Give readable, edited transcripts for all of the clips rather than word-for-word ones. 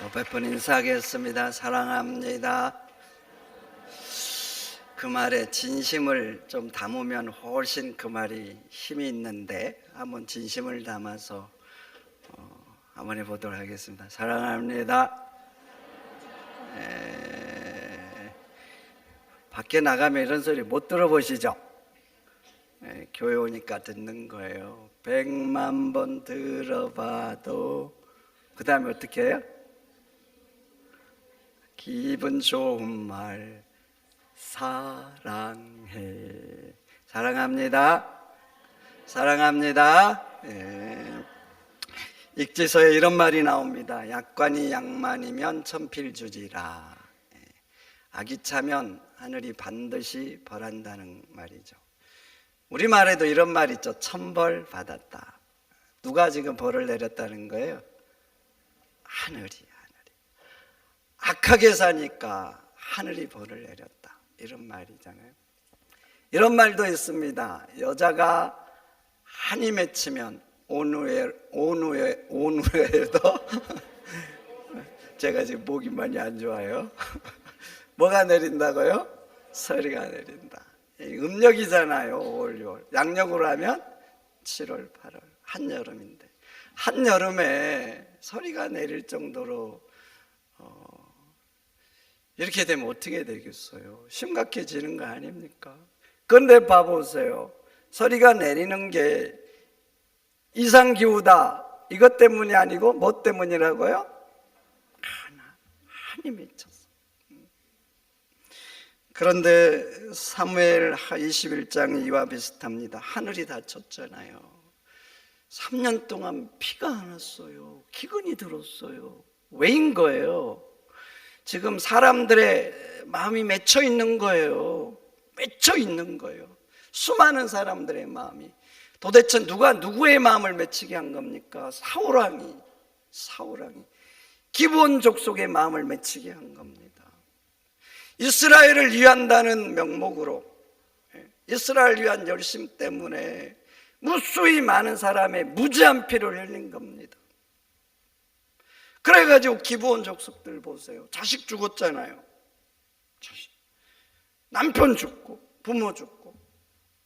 몇 번 인사하겠습니다. 사랑합니다. 그 말에 진심을 좀 담으면 훨씬 그 말이 힘이 있는데 한번 진심을 담아서 한번 해보도록 하겠습니다. 사랑합니다. 밖에 나가면 이런 소리 못 들어보시죠? 교회 오니까 듣는 거예요. 100만 번 들어봐도 그 다음에 어떻게 해요? 기분 좋은 말 사랑해. 사랑합니다. 사랑합니다. 익지서에 이런 말이 나옵니다. 약관이 양만이면 천필주지라. 악이 차면 하늘이 반드시 벌한다는 말이죠. 우리말에도 이런 말 있죠. 천벌 받았다. 누가 지금 벌을 내렸다는 거예요? 하늘이. 악하게 사니까 하늘이 벌을 내렸다. 이런 말이잖아요. 이런 말도 있습니다. 여자가 한이 맺히면 온후에도 제가 지금 목이 많이 안 좋아요. 뭐가 내린다고요? 서리가 내린다. 음력이잖아요. 5월, 6월. 양력으로 하면 7월, 8월. 한여름인데 한여름에 서리가 내릴 정도로 이렇게 되면 어떻게 되겠어요? 심각해지는 거 아닙니까? 그런데 봐보세요. 서리가 내리는 게 이상기후다. 이것 때문이 아니고 뭐 때문이라고요? 한이 맺혔어. 그런데 사무엘 21장 이와 비슷합니다. 하늘이 닫혔잖아요. 3년 동안 비가 안 왔어요. 기근이 들었어요. 왜인 거예요? 지금 사람들의 마음이 맺혀 있는 거예요. 맺혀 있는 거예요. 수많은 사람들의 마음이. 도대체 누가 누구의 마음을 맺히게 한 겁니까? 사울왕이 기브온 족속의 마음을 맺히게 한 겁니다. 이스라엘을 위한다는 명목으로, 이스라엘을 위한 열심 때문에 무수히 많은 사람의 무지한 피를 흘린 겁니다. 그래가지고 기브온 족속들 보세요. 자식 죽었잖아요. 남편 죽고 부모 죽고.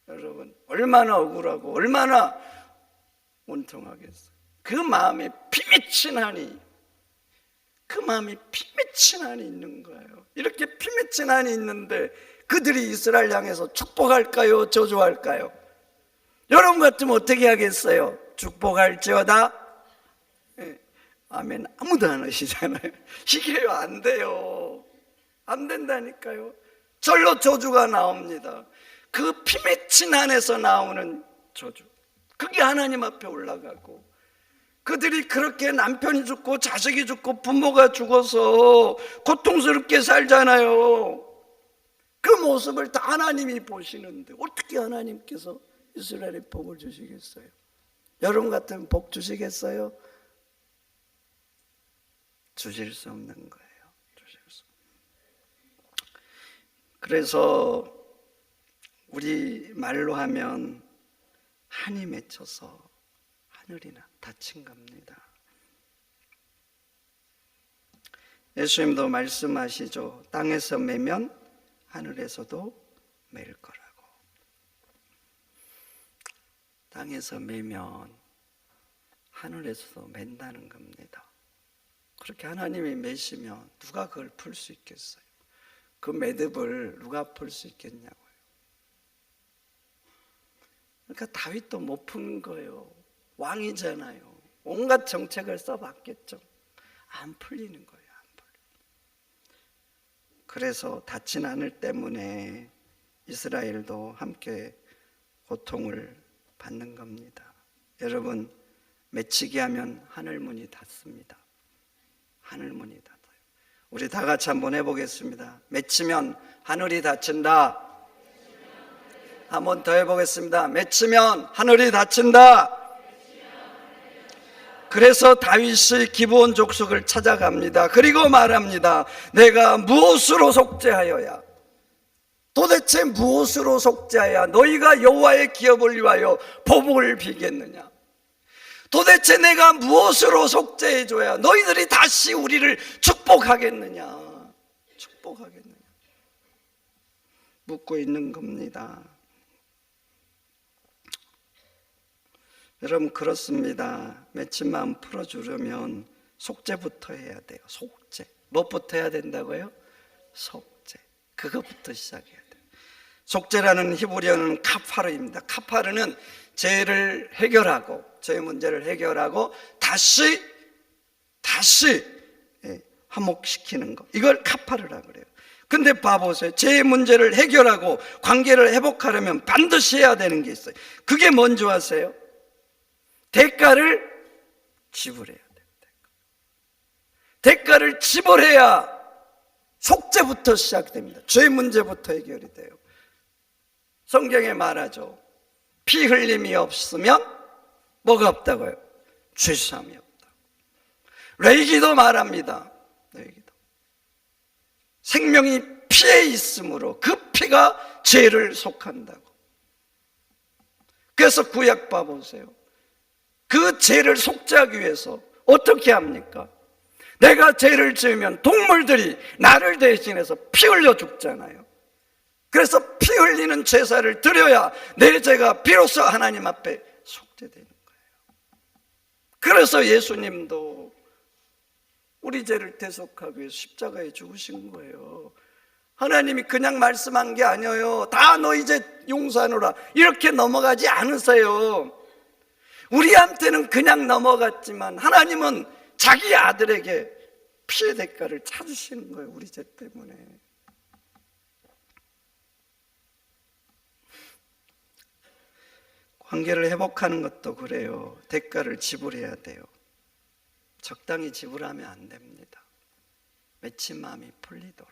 여러분 얼마나 억울하고 얼마나 원통하겠어요. 그 마음에 피맺힌 한이, 그 마음이 피맺힌 한이 있는 거예요. 이렇게 피맺힌 한이 있는데 그들이 이스라엘 향해서 축복할까요? 저주할까요? 여러분 같으면 어떻게 하겠어요? 축복할지어다. 아멘. 아무도 안 하시잖아요. 이게요, 안 돼요. 안 된다니까요. 절로 저주가 나옵니다. 그 피맺힌 안에서 나오는 저주, 그게 하나님 앞에 올라가고, 그들이 그렇게 남편이 죽고 자식이 죽고 부모가 죽어서 고통스럽게 살잖아요. 그 모습을 다 하나님이 보시는데 어떻게 하나님께서 이스라엘에 복을 주시겠어요? 여러분 같으면 복 주시겠어요? 주실 수 없는 거예요. 주실 수. 그래서 우리 말로 하면 한이 맺혀서 하늘이 닫힌 겁니다. 예수님도 말씀하시죠. 땅에서 매면 하늘에서도 맬 거라고. 땅에서 매면 하늘에서도 맨다는 겁니다. 그렇게 하나님이 매시면 누가 그걸 풀 수 있겠어요? 그 매듭을 누가 풀 수 있겠냐고요. 그러니까 다윗도 못 푸는 거예요. 왕이잖아요. 온갖 정책을 써봤겠죠. 안 풀리는 거예요. 안 풀려. 그래서 닫힌 하늘 때문에 이스라엘도 함께 고통을 받는 겁니다. 여러분, 맺히게 하면 하늘문이 닫습니다. 하늘문이 닫아요. 우리 다 같이 한번 해보겠습니다. 맺히면 하늘이 닫힌다. 한번 더 해보겠습니다. 맺히면 하늘이 닫힌다. 그래서 다윗이 기브온 족속을 찾아갑니다. 그리고 말합니다. 내가 무엇으로 속죄하여야, 도대체 무엇으로 속죄하여야 너희가 여호와의 기업을 위하여 보복을 비겠느냐? 도대체 내가 무엇으로 속죄해줘야 너희들이 다시 우리를 축복하겠느냐? 축복하겠느냐? 묻고 있는 겁니다. 여러분, 그렇습니다. 맺힌 마음 풀어주려면 속죄부터 해야 돼요. 속죄. 무엇부터 해야 된다고요? 속죄. 그거부터 시작해야 돼요. 속죄라는 히브리어는 카파르입니다. 카파르는 죄를 해결하고, 죄 문제를 해결하고 다시 화목시키는 거, 이걸 카파르라고 그래요. 근데 봐보세요. 죄 문제를 해결하고 관계를 회복하려면 반드시 해야 되는 게 있어요. 그게 뭔지 아세요? 대가를 지불해야 돼요. 대가를 지불해야 속죄부터 시작됩니다. 죄 문제부터 해결이 돼요. 성경에 말하죠. 피 흘림이 없으면 뭐가 없다고요? 죄사함이 없다. 레위기도 말합니다. 레위기도. 생명이 피에 있으므로 그 피가 죄를 속한다고. 그래서 구약 봐보세요. 그 죄를 속죄하기 위해서 어떻게 합니까? 내가 죄를 지으면 동물들이 나를 대신해서 피 흘려 죽잖아요. 그래서 피 흘리는 제사를 드려야 내 죄가 비로소 하나님 앞에 속죄되는 거예요. 그래서 예수님도 우리 죄를 대속하기 위해서 십자가에 죽으신 거예요. 하나님이 그냥 말씀한 게 아니에요. 다 너희 죄 용서하노라 이렇게 넘어가지 않으세요. 우리한테는 그냥 넘어갔지만 하나님은 자기 아들에게 피의 대가를 찾으시는 거예요. 우리 죄 때문에. 관계를 회복하는 것도 그래요. 대가를 지불해야 돼요. 적당히 지불하면 안 됩니다. 맺힌 마음이 풀리도록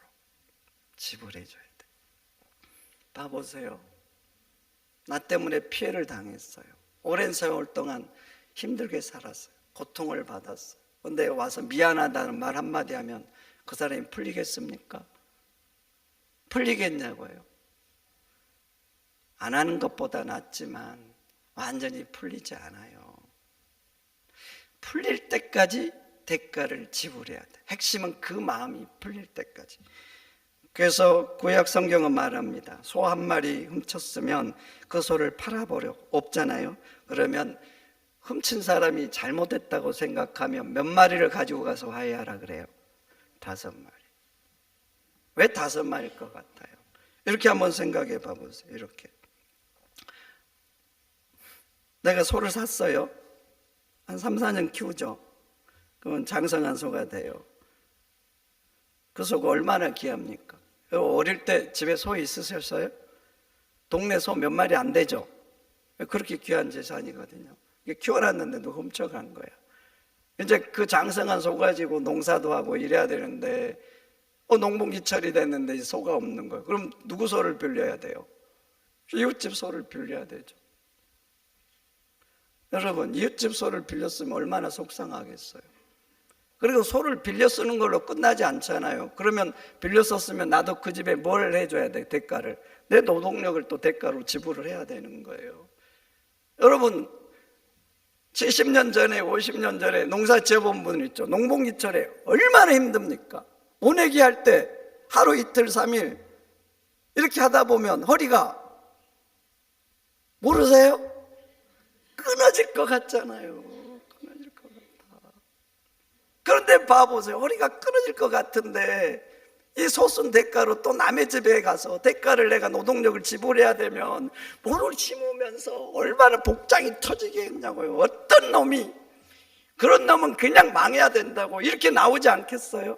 지불해줘야 돼요. 봐보세요. 나 때문에 피해를 당했어요. 오랜 세월 동안 힘들게 살았어요. 고통을 받았어요. 근데 와서 미안하다는 말 한마디 하면 그 사람이 풀리겠습니까? 풀리겠냐고요. 안 하는 것보다 낫지만 완전히 풀리지 않아요. 풀릴 때까지 대가를 지불해야 돼. 핵심은 그 마음이 풀릴 때까지. 그래서 구약 성경은 말합니다. 소 한 마리 훔쳤으면 그 소를 팔아버려. 없잖아요. 그러면 훔친 사람이 잘못했다고 생각하면 몇 마리를 가지고 가서 화해하라 그래요? 5마리. 왜 5마리일 것 같아요? 이렇게 한번 생각해 봐보세요. 이렇게. 내가 소를 샀어요. 한 3, 4년 키우죠. 그건 장성한 소가 돼요. 그 소가 얼마나 귀합니까? 어릴 때 집에 소 있으셨어요? 동네 소 몇 마리 안 되죠? 그렇게 귀한 재산이거든요. 키워놨는데 누가 훔쳐간 거야. 이제 그 장성한 소 가지고 농사도 하고 이래야 되는데 농번기철이 됐는데 소가 없는 거예요. 그럼 누구 소를 빌려야 돼요? 이웃집 소를 빌려야 되죠. 여러분, 이웃집 소를 빌렸으면 얼마나 속상하겠어요. 그리고 소를 빌려 쓰는 걸로 끝나지 않잖아요. 그러면 빌려 썼으면 나도 그 집에 뭘 해줘야 돼? 대가를. 내 노동력을 또 대가로 지불을 해야 되는 거예요. 여러분, 70년 전에 50년 전에 농사 지어본 분 있죠. 농번기철에 얼마나 힘듭니까? 모내기 할 때 하루 이틀 3일 이렇게 하다 보면 허리가 모르세요? 끊어질 것 같잖아요. 끊어질 것 같아. 그런데 봐보세요. 허리가 끊어질 것 같은데 이 소순 대가로 또 남의 집에 가서 대가를 내가 노동력을 지불해야 되면 뭐를 심으면서 얼마나 복장이 터지겠냐고요. 어떤 놈이 그런 놈은 그냥 망해야 된다고 이렇게 나오지 않겠어요?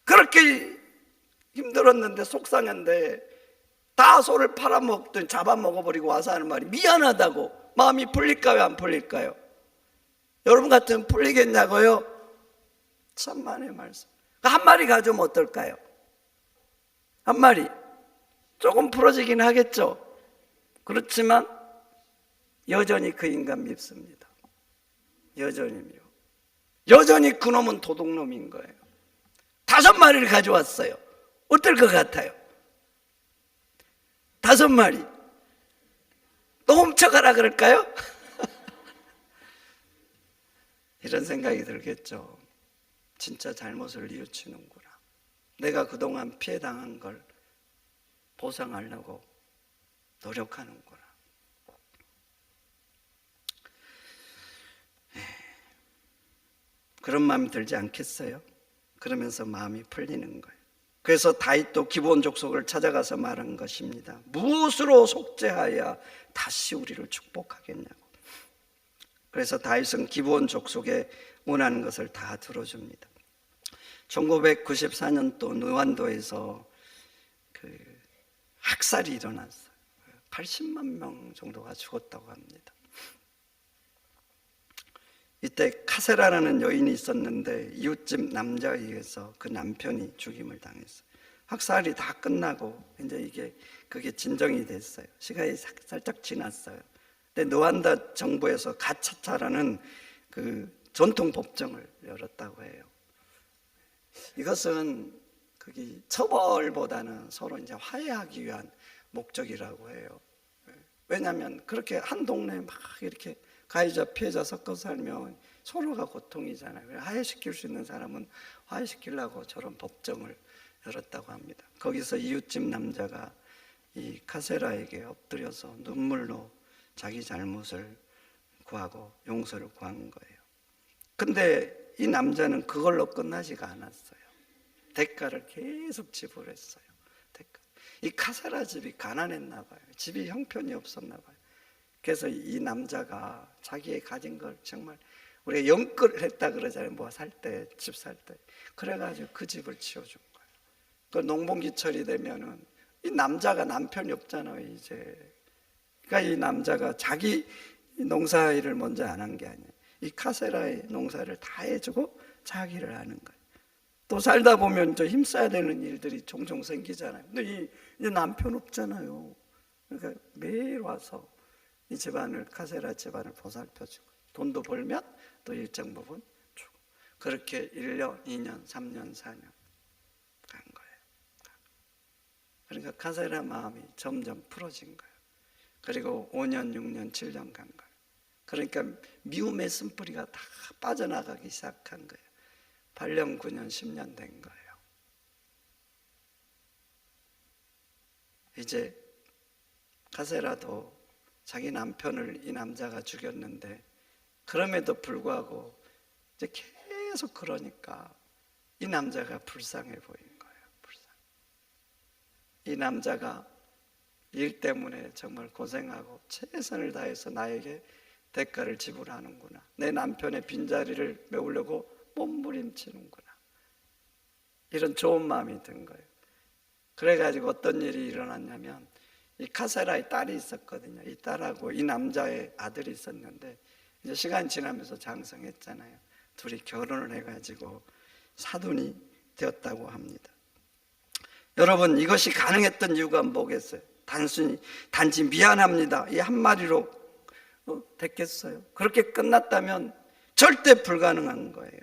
그렇게 힘들었는데 속상한데 다 소를 팔아먹든 잡아먹어버리고 와서 하는 말이 미안하다고. 마음이 풀릴까요? 안 풀릴까요? 여러분 같으면 풀리겠냐고요? 천만의 말씀. 한 마리 가져오면 어떨까요? 한 마리 조금 풀어지긴 하겠죠. 그렇지만 여전히 그 인간 밉습니다. 여전히요. 여전히 그놈은 도둑놈인 거예요. 5마리를 가져왔어요. 어떨 것 같아요? 5마리 또 훔쳐가라 그럴까요? 이런 생각이 들겠죠. 진짜 잘못을 뉘우치는구나. 내가 그동안 피해당한 걸 보상하려고 노력하는구나. 그런 마음이 들지 않겠어요? 그러면서 마음이 풀리는 거예요. 그래서 다윗도 기브온 족속을 찾아가서 말한 것입니다. 무엇으로 속죄하여야 다시 우리를 축복하겠냐고. 그래서 다윗은 기브온 족속에 원하는 것을 다 들어줍니다. 1994년도 느완도에서 학살이 일어났어요. 80만 명 정도가 죽었다고 합니다. 이때 카세라라는 여인이 있었는데 이웃집 남자에 의해서 그 남편이 죽임을 당했어요. 학살이 다 끝나고 이제 그게 진정이 됐어요. 시간이 살짝 지났어요. 근데 느완다 정부에서 가차차라는 그 전통 법정을 열었다고 해요. 이것은 그게 처벌보다는 서로 이제 화해하기 위한 목적이라고 해요. 왜냐하면 그렇게 한 동네에 막 이렇게 가해자 피해자 섞어 살면 서로가 고통이잖아요. 화해시킬 수 있는 사람은 화해시키려고 저런 법정을 열었다고 합니다. 거기서 이웃집 남자가 이 카세라에게 엎드려서 눈물로 자기 잘못을 구하고 용서를 구한 거예요. 근데 이 남자는 그걸로 끝나지가 않았어요. 대가를 계속 지불했어요. 이 카세라 집이 가난했나 봐요. 집이 형편이 없었나 봐요. 그래서 이 남자가 자기의 가진 걸 정말 우리가 영끌 했다 그러잖아요. 뭐 살 때, 집 살 때. 그래가지고 그 집을 치워준 거예요. 그 농번기철이 되면은 이 남자가 남편이 없잖아요, 이제. 그러니까 이 남자가 자기 농사일을 먼저 안 한 게 아니에요. 이 카세라의 농사를 다 해주고 자기를 하는 거예요. 또 살다 보면 또 힘써야 되는 일들이 종종 생기잖아요. 근데 이 남편 없잖아요. 그러니까 매일 와서 이 집안을, 카세라 집안을 보살펴주고 돈도 벌면 또 일정 부분 주고 그렇게 1년, 2년, 3년, 4년 간 거예요. 그러니까 카세라 마음이 점점 풀어진 거예요. 그리고 5년, 6년, 7년 간 거예요. 그러니까 미움의 쓴뿌리가 다 빠져나가기 시작한 거예요. 8년, 9년, 10년 된 거예요. 이제 카세라도 자기 남편을 이 남자가 죽였는데 그럼에도 불구하고 이제 계속 그러니까 이 남자가 불쌍해 보인 거예요. 이 남자가 일 때문에 정말 고생하고 최선을 다해서 나에게 대가를 지불하는구나. 내 남편의 빈자리를 메우려고 몸부림치는구나. 이런 좋은 마음이 든 거예요. 그래가지고 어떤 일이 일어났냐면 이 카세라의 딸이 있었거든요. 이 딸하고 이 남자의 아들이 있었는데 이제 시간이 지나면서 장성했잖아요. 둘이 결혼을 해가지고 사돈이 되었다고 합니다. 여러분, 이것이 가능했던 이유가 뭐겠어요? 단지 미안합니다 이 한마디로 됐겠어요? 그렇게 끝났다면 절대 불가능한 거예요.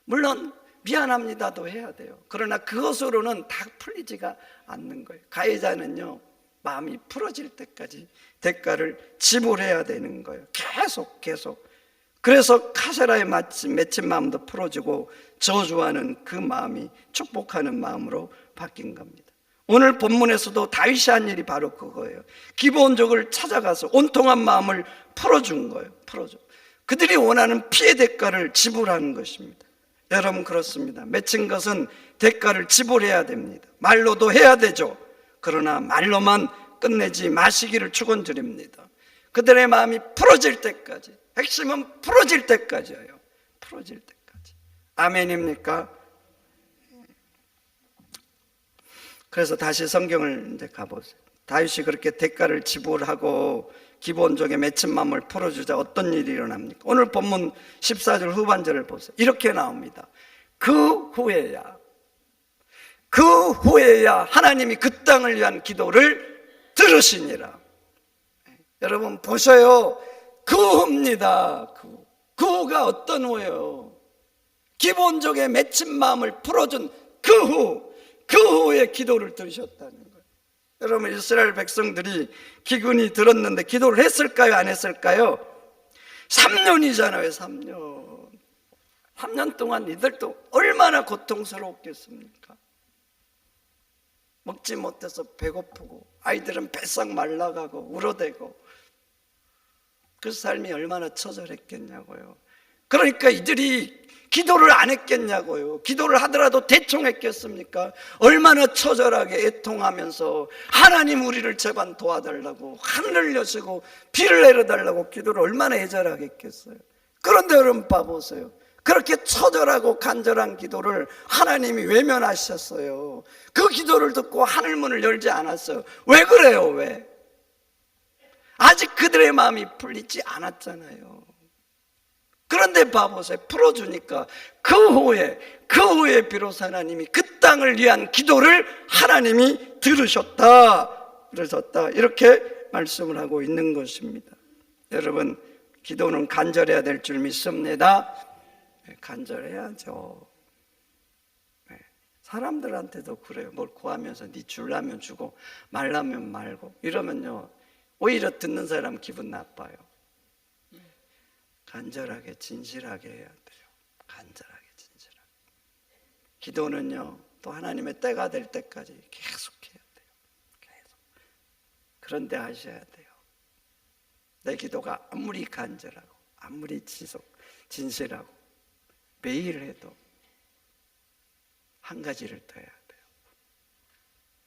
물론 미안합니다도 해야 돼요. 그러나 그것으로는 다 풀리지가 않는 거예요. 가해자는요, 마음이 풀어질 때까지 대가를 지불해야 되는 거예요. 계속. 그래서 카세라의 맺힌 마음도 풀어지고 저주하는 그 마음이 축복하는 마음으로 바뀐 겁니다. 오늘 본문에서도 다윗이 한 일이 바로 그거예요. 기브온족을 찾아가서 온통한 마음을 풀어준 거예요. 그들이 원하는 피해 대가를 지불하는 것입니다. 여러분, 그렇습니다. 맺힌 것은 대가를 지불해야 됩니다. 말로도 해야 되죠. 그러나 말로만 끝내지 마시기를 축원드립니다. 그들의 마음이 풀어질 때까지, 핵심은 풀어질 때까지예요. 풀어질 때까지. 아멘입니까? 그래서 다시 성경을 이제 가보세요. 다윗이 그렇게 대가를 지불하고 기본적인 맺힌 마음을 풀어주자 어떤 일이 일어납니까? 오늘 본문 14절 후반절을 보세요. 이렇게 나옵니다. 그 후에야 하나님이 그 땅을 위한 기도를 들으시니라. 여러분 보셔요. 그 후입니다. 그 후가 어떤 후예요? 기본적인 맺힌 마음을 풀어준 그 후에 기도를 들으셨다는 거예요. 여러분, 이스라엘 백성들이 기근이 들었는데 기도를 했을까요? 안 했을까요? 3년이잖아요. 3년 3년 동안 이들도 얼마나 고통스러웠겠습니까? 먹지 못해서 배고프고 아이들은 배싹 말라가고 울어대고 그 삶이 얼마나 처절했겠냐고요. 그러니까 이들이 기도를 안 했겠냐고요. 기도를 하더라도 대충 했겠습니까? 얼마나 처절하게 애통하면서 하나님 우리를 제발 도와달라고 하늘을 여시고 비를 내려달라고 기도를 얼마나 애절하게 했겠어요. 그런데 여러분 봐보세요. 그렇게 처절하고 간절한 기도를 하나님이 외면하셨어요. 그 기도를 듣고 하늘문을 열지 않았어요. 왜 그래요? 왜? 아직 그들의 마음이 풀리지 않았잖아요. 그런데 봐보세요. 풀어주니까 그 후에 비로소 하나님이 그 땅을 위한 기도를 하나님이 들으셨다 이렇게 말씀을 하고 있는 것입니다. 여러분, 기도는 간절해야 될 줄 믿습니다. 간절해야죠. 사람들한테도 그래요. 뭘 구하면서 네 줄라면 주고 말라면 말고 이러면요, 오히려 듣는 사람 기분 나빠요. 간절하게 진실하게 해야 돼요. 간절하게 진실하게. 기도는요, 또 하나님의 때가 될 때까지 계속 해야 돼요. 계속. 그런데 하셔야 돼요. 내 기도가 아무리 간절하고 아무리 진실하고 매일 해도 한 가지를 더 해야 돼요.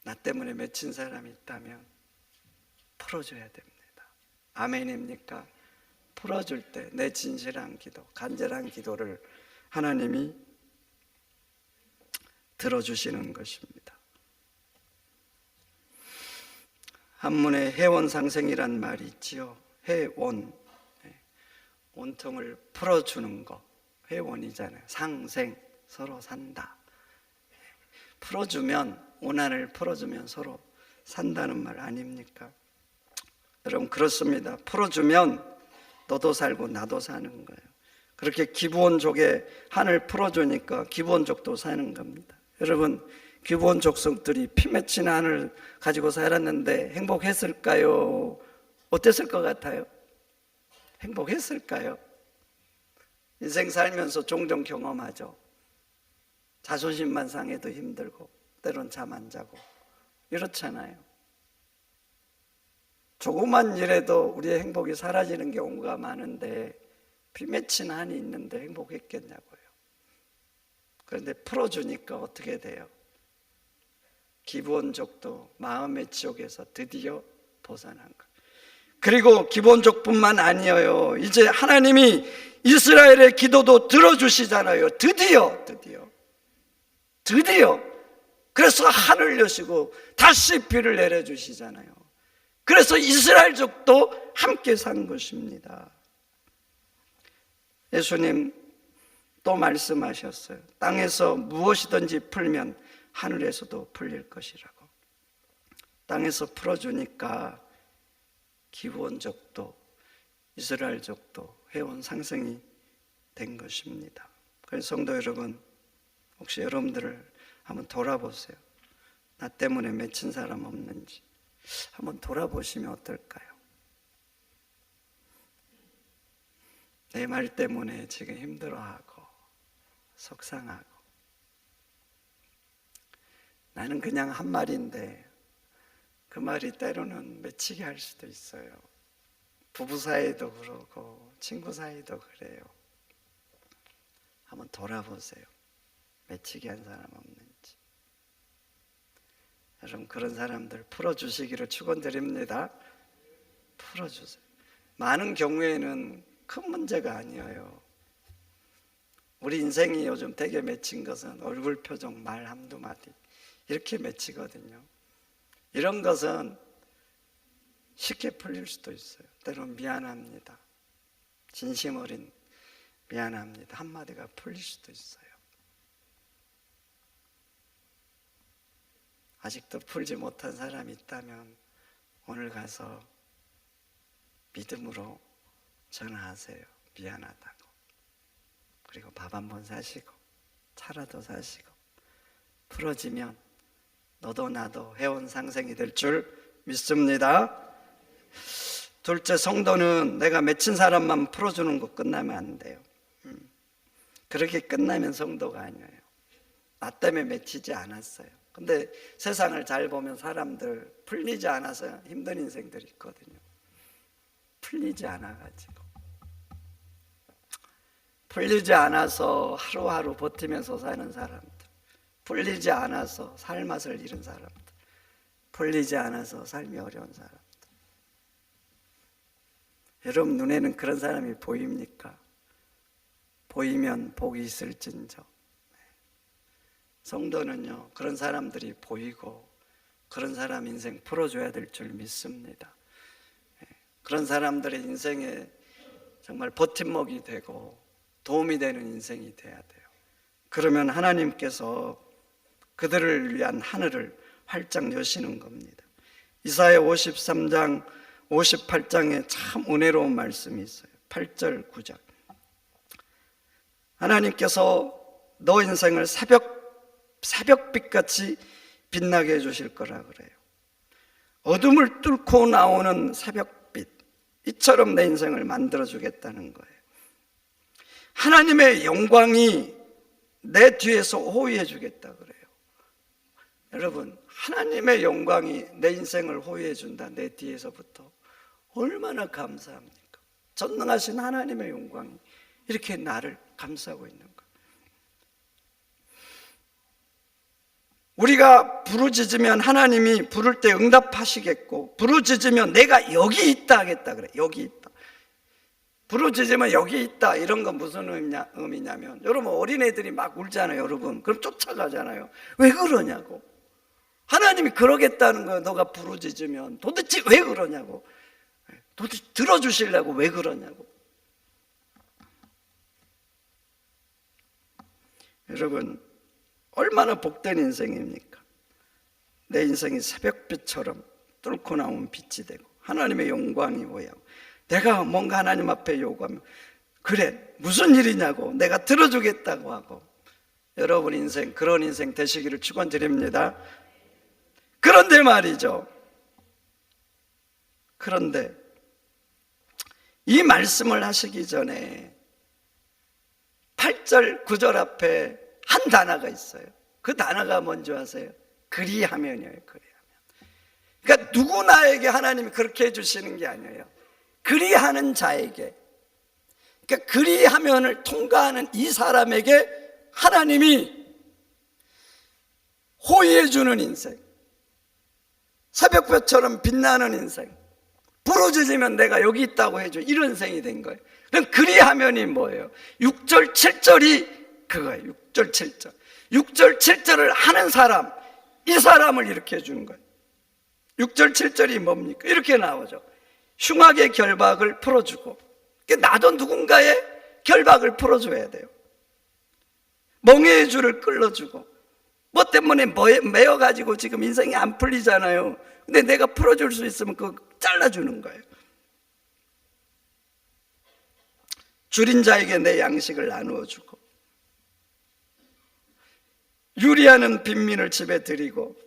나 때문에 맺힌 사람이 있다면 풀어줘야 됩니다. 아멘입니까? 풀어줄 때 내 진실한 기도, 간절한 기도를 하나님이 들어주시는 것입니다. 한문에 해원상생이란 말이 있지요. 해원, 온통을 풀어주는 거, 회원이잖아요. 상생, 서로 산다. 풀어주면, 원한을 풀어주면 서로 산다는 말 아닙니까? 여러분, 그렇습니다. 풀어주면 너도 살고 나도 사는 거예요. 그렇게 기브온족의 한을 풀어주니까 기브온족도 사는 겁니다. 여러분, 기브온 족속들이 피 맺힌 한을 가지고 살았는데 행복했을까요? 어땠을 것 같아요? 행복했을까요? 인생 살면서 종종 경험하죠. 자존심만 상해도 힘들고 때론 잠 안 자고 이렇잖아요. 조그만 일에도 우리의 행복이 사라지는 경우가 많은데 피 맺힌 한이 있는데 행복했겠냐고요. 그런데 풀어주니까 어떻게 돼요? 기브온족도 마음의 지옥에서 드디어 벗어난 거예요. 그리고 기브온족뿐만 아니에요. 이제 하나님이 이스라엘의 기도도 들어주시잖아요. 드디어. 그래서 하늘 여시고 다시 비를 내려주시잖아요. 그래서 이스라엘족도 함께 산 것입니다. 예수님 또 말씀하셨어요. 땅에서 무엇이든지 풀면 하늘에서도 풀릴 것이라고. 땅에서 풀어주니까 기브온족도 이스라엘족도 회원 상승이 된 것입니다. 그래서 성도 여러분, 혹시 여러분들을 한번 돌아보세요. 나 때문에 맺힌 사람 없는지 한번 돌아보시면 어떨까요? 내 말 때문에 지금 힘들어하고 속상하고, 나는 그냥 한 말인데 그 말이 때로는 맺히게 할 수도 있어요. 부부 사이도 그러고 친구 사이도 그래요. 한번 돌아보세요. 맺히게 한 사람 없는지. 여러분, 그런 사람들 풀어주시기를 축원드립니다. 풀어주세요. 많은 경우에는 큰 문제가 아니에요. 우리 인생이 요즘 되게 맺힌 것은 얼굴 표정, 말 한두 마디 이렇게 맺히거든요. 이런 것은 쉽게 풀릴 수도 있어요. 때론 미안합니다, 진심 어린 미안합니다 한마디가 풀릴 수도 있어요. 아직도 풀지 못한 사람이 있다면 오늘 가서 믿음으로 전화하세요. 미안하다고. 그리고 밥 한번 사시고 차라도 사시고, 풀어지면 너도 나도 회원 상생이 될 줄 믿습니다. 둘째, 성도는 내가 맺힌 사람만 풀어주는 거 끝나면 안 돼요. 그렇게 끝나면 성도가 아니에요. 나 때문에 맺히지 않았어요. 근데 세상을 잘 보면 사람들 풀리지 않아서 힘든 인생들이 있거든요. 풀리지 않아가지고, 풀리지 않아서 하루하루 버티면서 사는 사람들, 풀리지 않아서 살 맛을 잃은 사람들, 풀리지 않아서 삶이 어려운 사람들. 여러분 눈에는 그런 사람이 보입니까? 보이면 복이 있을진저. 성도는요, 그런 사람들이 보이고 그런 사람 인생 풀어줘야 될 줄 믿습니다. 그런 사람들의 인생에 정말 버팀목이 되고 도움이 되는 인생이 돼야 돼요. 그러면 하나님께서 그들을 위한 하늘을 활짝 여시는 겁니다. 이사야 53장 58장에 참 은혜로운 말씀이 있어요. 8절 9절. 하나님께서 너 인생을 새벽빛같이 빛나게 해주실 거라 그래요. 어둠을 뚫고 나오는 새벽빛, 이처럼 내 인생을 만들어주겠다는 거예요. 하나님의 영광이 내 뒤에서 호위해 주겠다 그래요. 여러분, 하나님의 영광이 내 인생을 호위해 준다, 내 뒤에서부터. 얼마나 감사합니까? 전능하신 하나님의 영광이 이렇게 나를 감싸고 있는 것. 우리가 부르짖으면 하나님이 부를 때 응답하시겠고, 부르짖으면 내가 여기 있다 하겠다 그래. 여기 있다. 부르짖으면 여기 있다. 이런 건 무슨 의미냐면, 여러분 어린애들이 막 울잖아요. 여러분 그럼 쫓아가잖아요. 왜 그러냐고. 하나님이 그러겠다는 거예요. 너가 부르짖으면. 도대체 왜 그러냐고. 도대체 들어주시려고 왜 그러냐고. 여러분 얼마나 복된 인생입니까? 내 인생이 새벽빛처럼 뚫고 나온 빛이 되고 하나님의 영광이 오야고, 내가 뭔가 하나님 앞에 요구하면 그래 무슨 일이냐고 내가 들어주겠다고 하고, 여러분 인생 그런 인생 되시기를 축원드립니다. 그런데 말이죠, 그런데 이 말씀을 하시기 전에 8절 9절 앞에 한 단어가 있어요. 그 단어가 뭔지 아세요? 그리하면이에요. 그리하면. 그러니까 누구나에게 하나님이 그렇게 해주시는 게 아니에요. 그리하는 자에게, 그러니까 그리하면을 통과하는 이 사람에게 하나님이 호의해주는 인생, 새벽볕처럼 빛나는 인생, 부르짖으면 내가 여기 있다고 해줘, 이런 인생이 된 거예요. 그럼 그리하면이 뭐예요? 6절 7절이 그거예요. 6절 7절 6절 7절을 하는 사람, 이 사람을 이렇게 해주는 거예요. 6절 7절이 뭡니까? 이렇게 나오죠. 흉악의 결박을 풀어주고, 나도 누군가의 결박을 풀어줘야 돼요. 멍에의 줄을 끌어주고, 뭐 때문에 매여가지고 지금 인생이 안 풀리잖아요. 근데 내가 풀어줄 수 있으면 그거 잘라주는 거예요. 줄인 자에게 내 양식을 나누어 주고, 유리하는 빈민을 집에 들이고,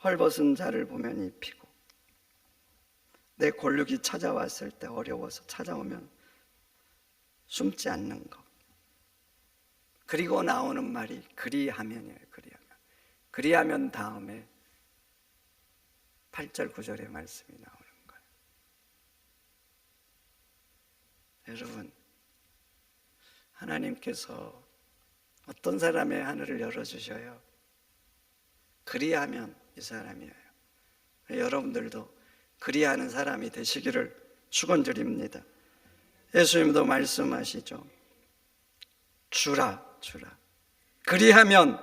헐벗은 자를 보면 입히고, 내 골육이 찾아왔을 때 어려워서 찾아오면 숨지 않는 것. 그리고 나오는 말이 그리하면이에요. 그리하면 다음에 8절 9절의 말씀이 나오는 거예요. 여러분, 하나님께서 어떤 사람의 하늘을 열어주셔요? 그리하면 이 사람이에요. 여러분들도 그리하는 사람이 되시기를 축원드립니다. 예수님도 말씀하시죠. 주라. 그리하면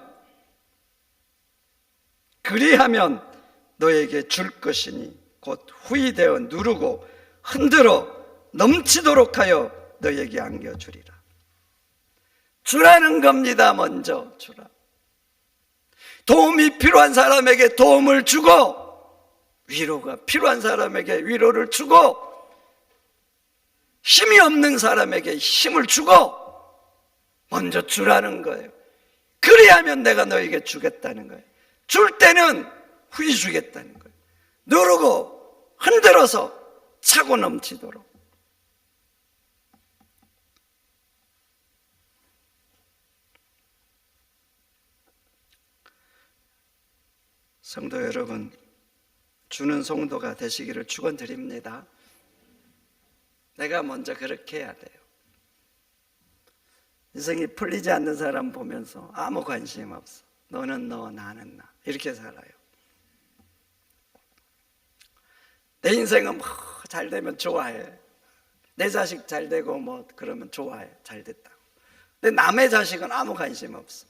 너에게 줄 것이니 곧 후이되어 누르고 흔들어 넘치도록 하여 너에게 안겨주리라. 주라는 겁니다. 먼저 주라. 도움이 필요한 사람에게 도움을 주고, 위로가 필요한 사람에게 위로를 주고, 힘이 없는 사람에게 힘을 주고, 먼저 주라는 거예요. 그리하면 내가 너에게 주겠다는 거예요. 줄 때는 후히 주겠다는 거예요. 누르고 흔들어서 차고 넘치도록. 성도 여러분, 주는 성도가 되시기를 축원드립니다. 내가 먼저 그렇게 해야 돼요. 인생이 풀리지 않는 사람 보면서 아무 관심 없어. 너는 너, 나는 나. 이렇게 살아요. 내 인생은 뭐 잘 되면 좋아해. 내 자식 잘 되고 뭐 그러면 좋아해. 잘 됐다고. 근데 남의 자식은 아무 관심 없어.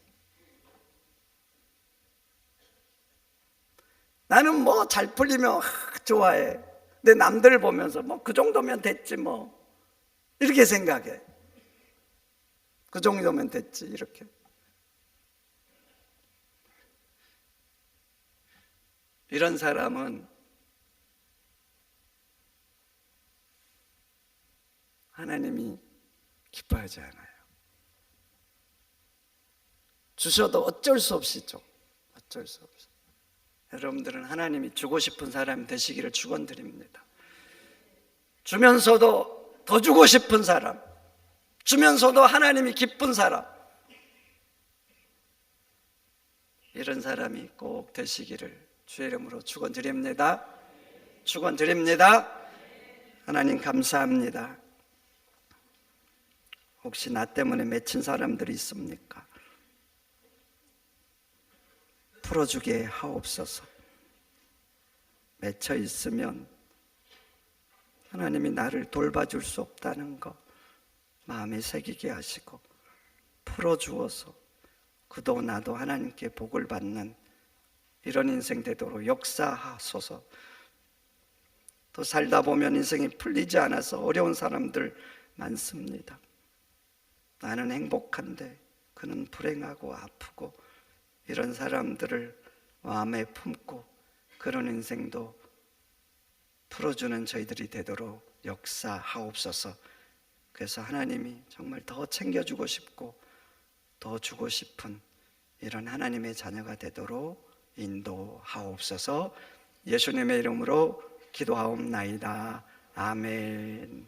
나는 뭐 잘 풀리면 좋아해. 근데 남들 보면서 뭐 그 정도면 됐지 뭐 이렇게 생각해. 그 정도면 됐지 이렇게. 이런 사람은 하나님이 기뻐하지 않아요. 주셔도 어쩔 수 없이 좀 어쩔 수 없이. 여러분들은 하나님이 주고 싶은 사람 되시기를 축원드립니다. 주면서도 더 주고 싶은 사람, 주면서도 하나님이 기쁜 사람, 이런 사람이 꼭 되시기를 주의 이름으로 축원드립니다. 축원드립니다. 하나님 감사합니다. 혹시 나 때문에 맺힌 사람들이 있습니까? 풀어주게 하옵소서. 맺혀 있으면 하나님이 나를 돌봐줄 수 없다는 거 마음에 새기게 하시고 풀어주어서 그도 나도 하나님께 복을 받는 이런 인생 되도록 역사하소서. 또 살다 보면 인생이 풀리지 않아서 어려운 사람들 많습니다. 나는 행복한데 그는 불행하고 아프고 이런 사람들을 마음에 품고 그런 인생도 풀어주는 저희들이 되도록 역사하옵소서. 그래서 하나님이 정말 더 챙겨주고 싶고 더 주고 싶은 이런 하나님의 자녀가 되도록 인도하옵소서. 예수님의 이름으로 기도하옵나이다. 아멘.